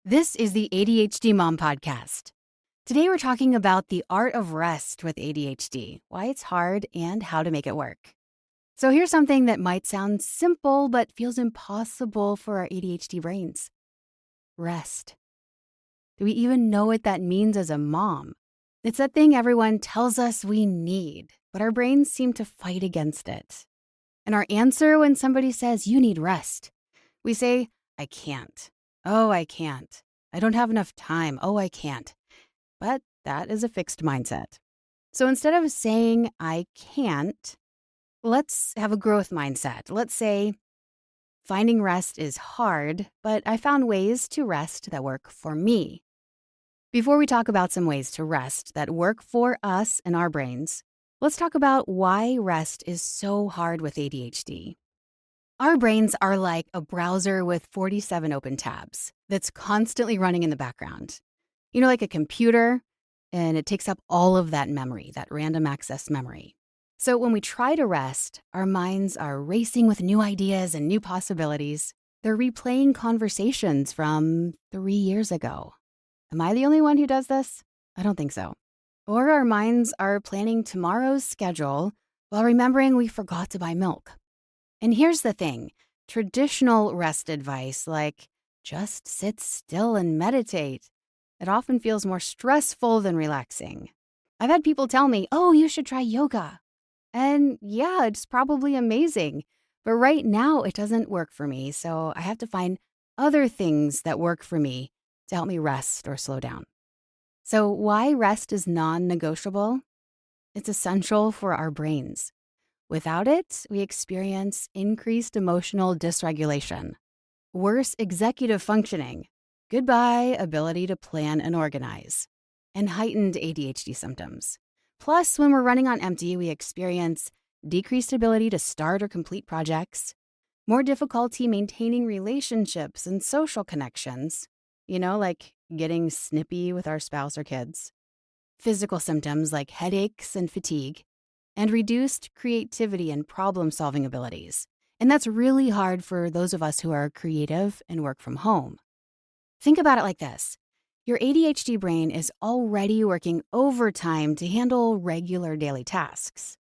This is the ADHD Mom podcast. Today we're talking about the art of rest with ADHD, why it's hard, and how to make it work. So here's something that might sound simple but feels impossible for our ADHD brains. Rest. Do we even know what that means as a mom? It's that thing everyone tells us we need, but our brains seem to fight against it. And our answer when somebody says, "You need rest," we say, "I can't. Oh, I can't. I don't have enough time. Oh, I can't." But that is a fixed mindset. So instead of saying, "I can't," let's have a growth mindset. Let's say, finding rest is hard, but I found ways to rest that work for me. Before we talk about some ways to rest that work for us and our brains, let's talk about why rest is so hard with ADHD. Our brains are like a browser with 47 open tabs that's constantly running in the background. You know, like a computer, and it takes up all of that memory, that random access memory. So when we try to rest, our minds are racing with new ideas and new possibilities. They're replaying conversations from 3 years ago. Am I the only one who does this? I don't think so. Or our minds are planning tomorrow's schedule while remembering we forgot to buy milk. And here's the thing, traditional rest advice like just sit still and meditate, it often feels more stressful than relaxing. I've had people tell me, "Oh, you should try yoga." And yeah, it's probably amazing. But right now it doesn't work for me, so I have to find other things that work for me to help me rest or slow down. So why rest is non-negotiable? It's essential for our brains. Without it, we experience increased emotional dysregulation, worse executive functioning, goodbye ability to plan and organize, and heightened ADHD symptoms. Plus, when we're running on empty, we experience decreased ability to start or complete projects, more difficulty maintaining relationships and social connections, like getting snippy with our spouse or kids, physical symptoms like headaches and fatigue, and reduced creativity and problem-solving abilities. And that's really hard for those of us who are creative and work from home. Think about it like this. Your ADHD brain is already working overtime to handle regular daily tasks.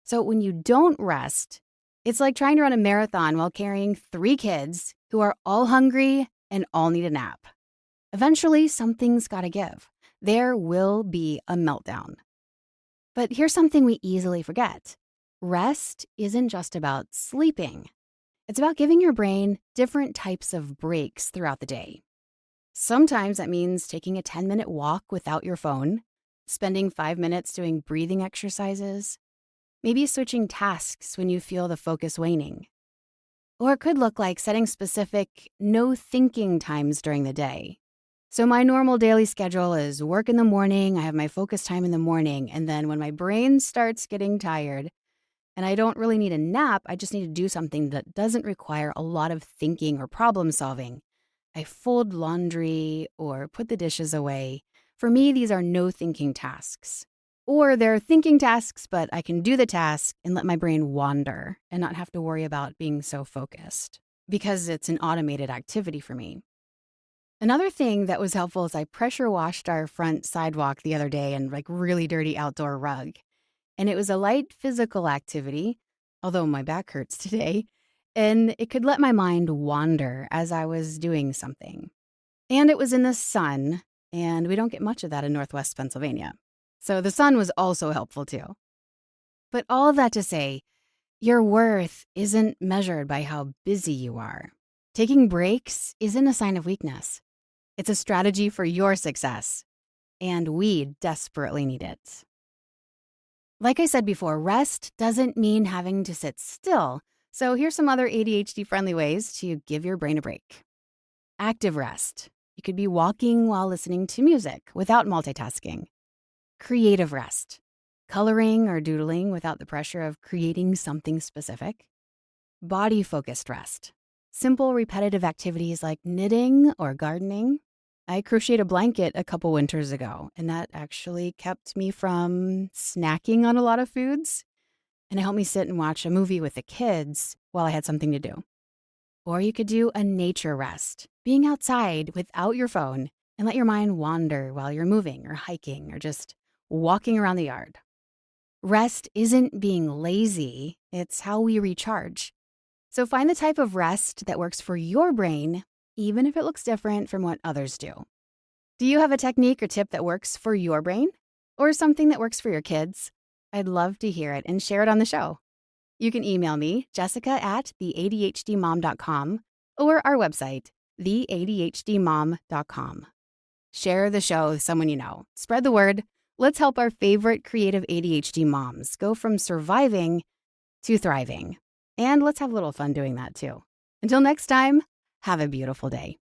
So when you don't rest, it's like trying to run a marathon while carrying 3 kids who are all hungry and all need a nap. Eventually, something's gotta give. There will be a meltdown. But here's something we easily forget. Rest isn't just about sleeping. It's about giving your brain different types of breaks throughout the day. Sometimes that means taking a 10-minute walk without your phone, spending 5 minutes doing breathing exercises, maybe switching tasks when you feel the focus waning. Or it could look like setting specific no thinking times during the day. So my normal daily schedule is work in the morning, I have my focus time in the morning, and then when my brain starts getting tired and I don't really need a nap, I just need to do something that doesn't require a lot of thinking or problem solving. I fold laundry or put the dishes away. For me, these are no thinking tasks. Or they're thinking tasks, but I can do the task and let my brain wander and not have to worry about being so focused because it's an automated activity for me. Another thing that was helpful is I pressure washed our front sidewalk the other day and really dirty outdoor rug. And it was a light physical activity, although my back hurts today, and it could let my mind wander as I was doing something. And it was in the sun, and we don't get much of that in Northwest Pennsylvania. So the sun was also helpful too. But all that to say, your worth isn't measured by how busy you are. Taking breaks isn't a sign of weakness. It's a strategy for your success, and we desperately need it. Like I said before, rest doesn't mean having to sit still, so here's some other ADHD-friendly ways to give your brain a break. Active rest. You could be walking while listening to music without multitasking. Creative rest. Coloring or doodling without the pressure of creating something specific. Body-focused rest. Simple repetitive activities like knitting or gardening. I crocheted a blanket a couple winters ago, and that actually kept me from snacking on a lot of foods. And it helped me sit and watch a movie with the kids while I had something to do. Or you could do a nature rest, being outside without your phone and let your mind wander while you're moving or hiking or just walking around the yard. Rest isn't being lazy, it's how we recharge. So find the type of rest that works for your brain, even if it looks different from what others do. Do you have a technique or tip that works for your brain? Or something that works for your kids? I'd love to hear it and share it on the show. You can email me, jessica@theadhdmom.com, or our website, theadhdmom.com. Share the show with someone you know. Spread the word. Let's help our favorite creative ADHD moms go from surviving to thriving. And let's have a little fun doing that too. Until next time, have a beautiful day.